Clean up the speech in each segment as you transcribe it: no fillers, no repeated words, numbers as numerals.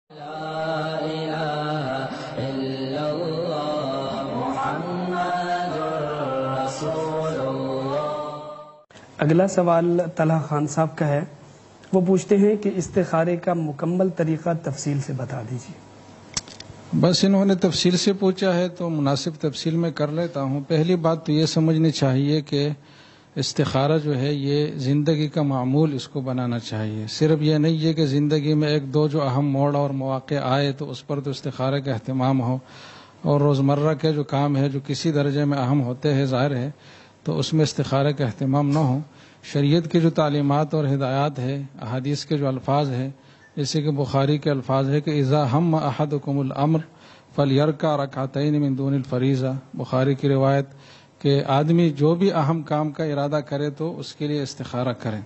لا الہ الا اللہ محمد رسول اللہ۔ اگلا سوال طلحہ خان صاحب کا ہے، وہ پوچھتے ہیں کہ استخارے کا مکمل طریقہ تفصیل سے بتا دیجیے۔ بس انہوں نے تفصیل سے پوچھا ہے تو مناسب تفصیل میں کر لیتا ہوں۔ پہلی بات تو یہ سمجھنی چاہیے کہ استخارہ جو ہے یہ زندگی کا معمول اس کو بنانا چاہیے۔ صرف یہ نہیں ہے کہ زندگی میں ایک دو جو اہم موڑ اور مواقع آئے تو اس پر تو استخارے کا اہتمام ہو، اور روزمرہ کے جو کام ہے جو کسی درجے میں اہم ہوتے ہیں ظاہر ہے تو اس میں استخارے کا اہتمام نہ ہو۔ شریعت کی جو تعلیمات اور ہدایات ہے، احادیث کے جو الفاظ ہے، جیسے کہ بخاری کے الفاظ ہے کہ اذا ہم احدکم الامر فلیرکع رکعتین من دون الفریضہ، بخاری کی روایت کہ آدمی جو بھی اہم کام کا ارادہ کرے تو اس کے لیے استخارہ کرے۔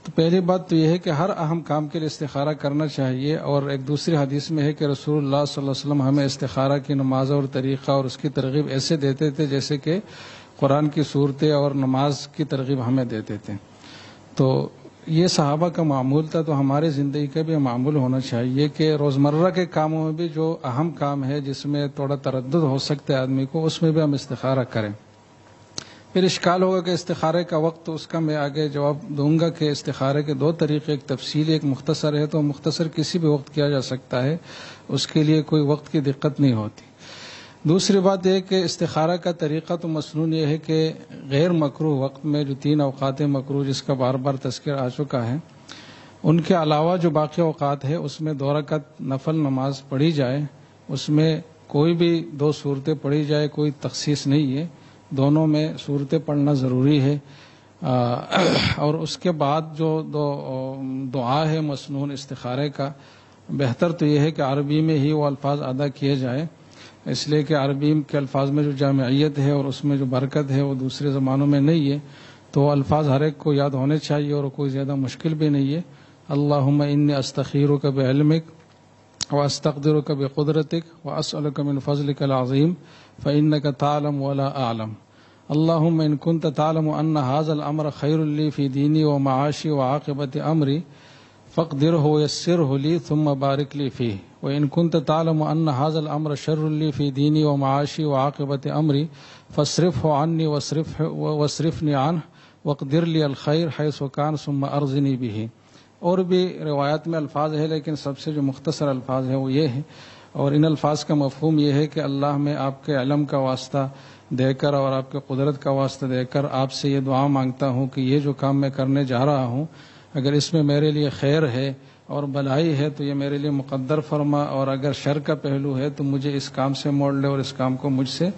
تو پہلی بات تو یہ ہے کہ ہر اہم کام کے لیے استخارہ کرنا چاہیے، اور ایک دوسری حدیث میں ہے کہ رسول اللہ صلی اللہ علیہ وسلم ہمیں استخارہ کی نماز اور طریقہ اور اس کی ترغیب ایسے دیتے تھے جیسے کہ قرآن کی صورتیں اور نماز کی ترغیب ہمیں دیتے تھے۔ تو یہ صحابہ کا معمول تھا، تو ہماری زندگی کا بھی معمول ہونا چاہیے کہ روزمرہ کے کاموں میں بھی جو اہم کام ہے جس میں تھوڑا تردد ہو سکتا ہے آدمی کو، اس میں بھی ہم استخارہ کریں۔ پھر اشکال ہوگا کہ استخارے کا وقت، تو اس کا میں آگے جواب دوں گا کہ استخارے کے دو طریقے، ایک تفصیلی ایک مختصر ہے، تو مختصر کسی بھی وقت کیا جا سکتا ہے، اس کے لیے کوئی وقت کی دقت نہیں ہوتی۔ دوسری بات یہ کہ استخارہ کا طریقہ تو مسنون یہ ہے کہ غیر مکروہ وقت میں جو 3 اوقات مکروہ جس کا بار بار تذکر آ چکا ہے، ان کے علاوہ جو باقی اوقات ہے اس میں 2 رکعت نفل نماز پڑھی جائے، اس میں کوئی بھی 2 صورتیں پڑھی جائے، کوئی تخصیص نہیں ہے، دونوں میں صورتیں پڑھنا ضروری ہے۔ اور اس کے بعد جو دعا ہے مسنون استخارے کا، بہتر تو یہ ہے کہ عربی میں ہی وہ الفاظ ادا کیے جائیں، اس لیے کہ عربی کے الفاظ میں جو جامعیت ہے اور اس میں جو برکت ہے وہ دوسرے زبانوں میں نہیں ہے، تو وہ الفاظ ہر ایک کو یاد ہونے چاہیے اور کوئی زیادہ مشکل بھی نہیں ہے۔ اللہم انی استخیرک بعلمک واستقدرک بقدرتک واسألک من فضلک العظیم فإنک تعلم ولا اعلم۔ اللہم ان کنت تعلم ان ھذا الامر خیر لی فی دینی ومعاشی وعاقبت امری فاقدرہ ویسرہ لی ثم بارک لی فیہ، وإن كنت تعلم أن هذا الأمر شر لي في ديني ومعاشي وعاقبة أمري فاصرفه عني واصرفني عنه واقدر لي الخير حيث كان ثم أرزني به۔ اور بھی روایات میں الفاظ ہے، لیکن سب سے جو مختصر الفاظ ہے وہ یہ ہے، اور ان الفاظ کا مفہوم یہ ہے کہ اللہ میں آپ کے علم کا واسطہ دے کر اور آپ کے قدرت کا واسطہ دے کر آپ سے یہ دعا مانگتا ہوں کہ یہ جو کام میں کرنے جا رہا ہوں، اگر اس میں میرے لیے خیر ہے اور بھلائی ہے تو یہ میرے لیے مقدر فرما، اور اگر شر کا پہلو ہے تو مجھے اس کام سے موڑ لے اور اس کام کو مجھ سے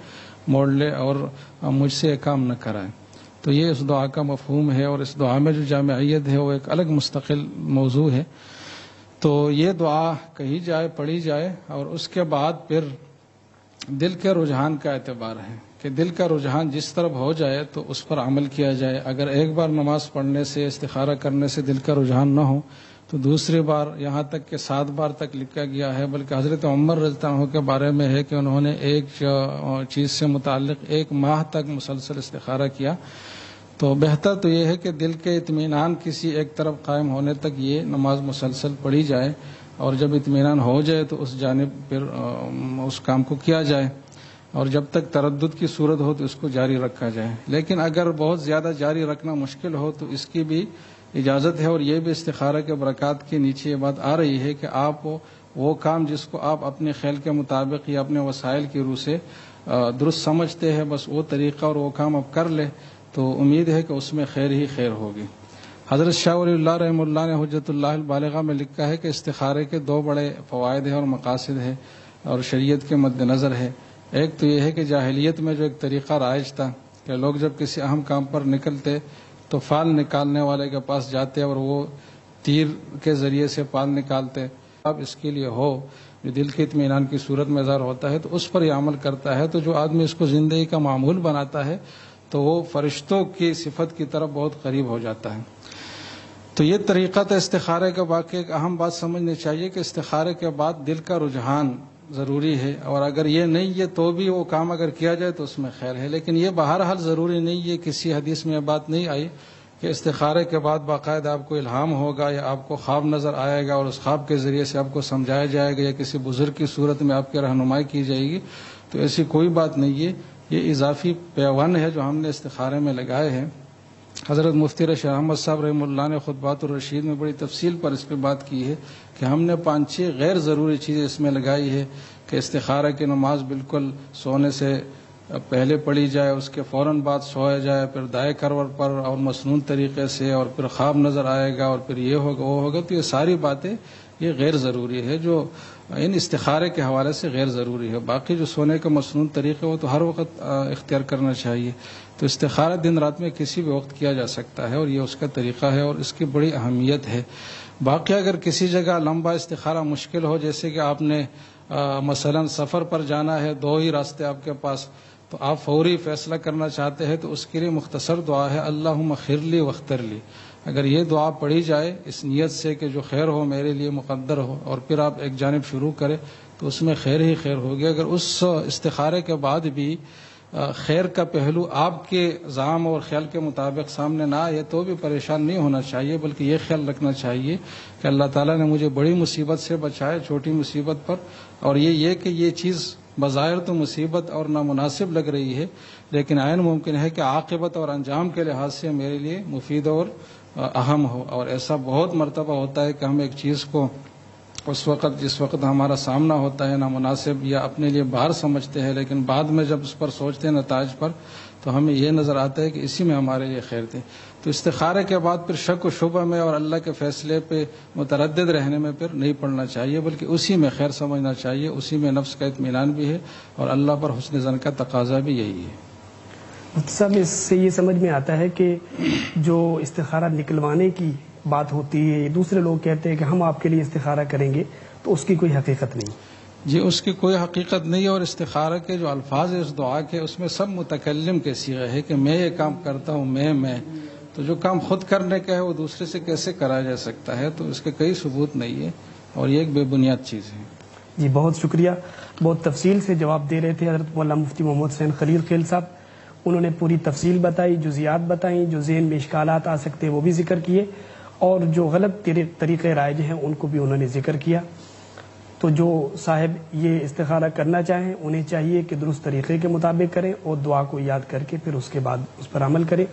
موڑ لے اور مجھ سے یہ کام نہ کرائے۔ تو یہ اس دعا کا مفہوم ہے، اور اس دعا میں جو جامعیت ہے وہ ایک الگ مستقل موضوع ہے۔ تو یہ دعا کہی جائے، پڑھی جائے، اور اس کے بعد پھر دل کے رجحان کا اعتبار ہے کہ دل کا رجحان جس طرف ہو جائے تو اس پر عمل کیا جائے۔ اگر ایک بار نماز پڑھنے سے، استخارہ کرنے سے دل کا رجحان نہ ہو تو دوسری بار، یہاں تک کہ 7 بار تک لکھا گیا ہے، بلکہ حضرت عمر رضی اللہ عنہ کے بارے میں ہے کہ انہوں نے ایک چیز سے متعلق 1 ماہ تک مسلسل استخارہ کیا۔ تو بہتر تو یہ ہے کہ دل کے اطمینان کسی ایک طرف قائم ہونے تک یہ نماز مسلسل پڑھی جائے، اور جب اطمینان ہو جائے تو اس جانب پھر اس کام کو کیا جائے، اور جب تک تردد کی صورت ہو تو اس کو جاری رکھا جائے۔ لیکن اگر بہت زیادہ جاری رکھنا مشکل ہو تو اس کی بھی اجازت ہے، اور یہ بھی استخارہ کے برکات کے نیچے یہ بات آ رہی ہے کہ آپ وہ کام جس کو آپ اپنے خیال کے مطابق یا اپنے وسائل کی روح سے درست سمجھتے ہیں، بس وہ طریقہ اور وہ کام آپ کر لیں تو امید ہے کہ اس میں خیر ہی خیر ہوگی۔ حضرت شاہ ولی اللہ رحمہ اللہ نے حجت اللہ البالغہ میں لکھا ہے کہ استخارے کے 2 بڑے فوائد ہیں اور مقاصد ہیں اور شریعت کے مد نظر ہے۔ ایک تو یہ ہے کہ جاہلیت میں جو ایک طریقہ رائج تھا کہ لوگ جب کسی اہم کام پر نکلتے تو فال نکالنے والے کے پاس جاتے اور وہ تیر کے ذریعے سے فال نکالتے۔ اب اس کے لیے ہو جو دل کے اطمینان کی صورت میں ظاہر ہوتا ہے تو اس پر یہ عمل کرتا ہے، تو جو آدمی اس کو زندگی کا معمول بناتا ہے تو وہ فرشتوں کی صفت کی طرف بہت قریب ہو جاتا ہے۔ تو یہ طریقہ تھا استخارے کا۔ باقی ایک اہم بات سمجھنی چاہیے کہ استخارے کے بعد دل کا رجحان ضروری ہے، اور اگر یہ نہیں ہے تو بھی وہ کام اگر کیا جائے تو اس میں خیر ہے، لیکن یہ بہرحال ضروری نہیں ہے۔ کسی حدیث میں یہ بات نہیں آئی کہ استخارے کے بعد باقاعدہ آپ کو الہام ہوگا یا آپ کو خواب نظر آئے گا اور اس خواب کے ذریعے سے آپ کو سمجھایا جائے گا یا کسی بزرگ کی صورت میں آپ کی رہنمائی کی جائے گی، تو ایسی کوئی بات نہیں ہے. یہ اضافی پیوند ہے جو ہم نے استخارے میں لگائے ہیں. حضرت مفتی رشید احمد صاحب رحمہ اللہ نے خطبات الرشید میں بڑی تفصیل پر اس پہ بات کی ہے کہ ہم نے 5-6 غیر ضروری چیزیں اس میں لگائی ہے کہ استخارہ کی نماز بالکل سونے سے پہلے پڑھی جائے، اس کے فوراً بعد سویا جائے، پھر دائیں کروٹ پر اور مسنون طریقے سے، اور پھر خواب نظر آئے گا اور پھر یہ ہوگا وہ ہوگا. تو یہ ساری باتیں یہ غیر ضروری ہے جو ان استخارے کے حوالے سے غیر ضروری ہے. باقی جو سونے کا مسنون طریقہ وہ تو ہر وقت اختیار کرنا چاہیے. تو استخارہ دن رات میں کسی بھی وقت کیا جا سکتا ہے اور یہ اس کا طریقہ ہے اور اس کی بڑی اہمیت ہے. باقی اگر کسی جگہ لمبا استخارہ مشکل ہو، جیسے کہ آپ نے مثلا سفر پر جانا ہے، 2 ہی راستے آپ کے پاس، تو آپ فوری فیصلہ کرنا چاہتے ہیں تو اس کے لیے مختصر دعا ہے اللہم خرلی واختر لی. اگر یہ دعا پڑھی جائے اس نیت سے کہ جو خیر ہو میرے لیے مقدر ہو، اور پھر آپ ایک جانب شروع کریں تو اس میں خیر ہی خیر ہوگی. اگر اس استخارے کے بعد بھی خیر کا پہلو آپ کے زعم اور خیال کے مطابق سامنے نہ آئے تو بھی پریشان نہیں ہونا چاہیے، بلکہ یہ خیال رکھنا چاہیے کہ اللہ تعالیٰ نے مجھے بڑی مصیبت سے بچائے چھوٹی مصیبت پر، اور یہ کہ یہ چیز بظاہر تو مصیبت اور نامناسب لگ رہی ہے لیکن عین ممکن ہے کہ عاقبت اور انجام کے لحاظ سے میرے لیے مفید اور اہم ہو. اور ایسا بہت مرتبہ ہوتا ہے کہ ہم ایک چیز کو اس وقت جس وقت ہمارا سامنا ہوتا ہے نامناسب یا اپنے لیے باہر سمجھتے ہیں، لیکن بعد میں جب اس پر سوچتے ہیں نتائج پر تو ہمیں یہ نظر آتا ہے کہ اسی میں ہمارے لیے خیر تھے. تو استخارے کے بعد پھر شک و شبہ میں اور اللہ کے فیصلے پہ متردد رہنے میں پھر نہیں پڑنا چاہیے، بلکہ اسی میں خیر سمجھنا چاہیے. اسی میں نفس کا اطمینان بھی ہے اور اللہ پر حسن ظن کا تقاضا بھی یہی ہے. سب اس سے یہ سمجھ میں آتا ہے کہ جو استخارہ نکلوانے کی بات ہوتی ہے، دوسرے لوگ کہتے ہیں کہ ہم آپ کے لیے استخارہ کریں گے، تو اس کی کوئی حقیقت نہیں. جی اس کی کوئی حقیقت نہیں ہے. اور استخارہ کے جو الفاظ ہیں اس دعا کے، اس میں سب متکلم کے صیغے ہے کہ میں یہ کام کرتا ہوں، میں تو جو کام خود کرنے کا ہے وہ دوسرے سے کیسے کرا جا سکتا ہے؟ تو اس کے کئی ثبوت نہیں ہے اور یہ ایک بے بنیاد چیز ہے. جی بہت شکریہ. بہت تفصیل سے جواب دے رہے تھے حضرت مولانا مفتی محمد حسین خلیل خیل صاحب. انہوں نے پوری تفصیل بتائی، جزیات بتائیں، جو ذہن میں اشکالات آ سکتے وہ بھی ذکر کیے، اور جو غلط طریقے رائج ہیں ان کو بھی انہوں نے ذکر کیا. تو جو صاحب یہ استخارہ کرنا چاہیں انہیں چاہیے کہ درست طریقے کے مطابق کریں اور دعا کو یاد کر کے پھر اس کے بعد اس پر عمل کریں.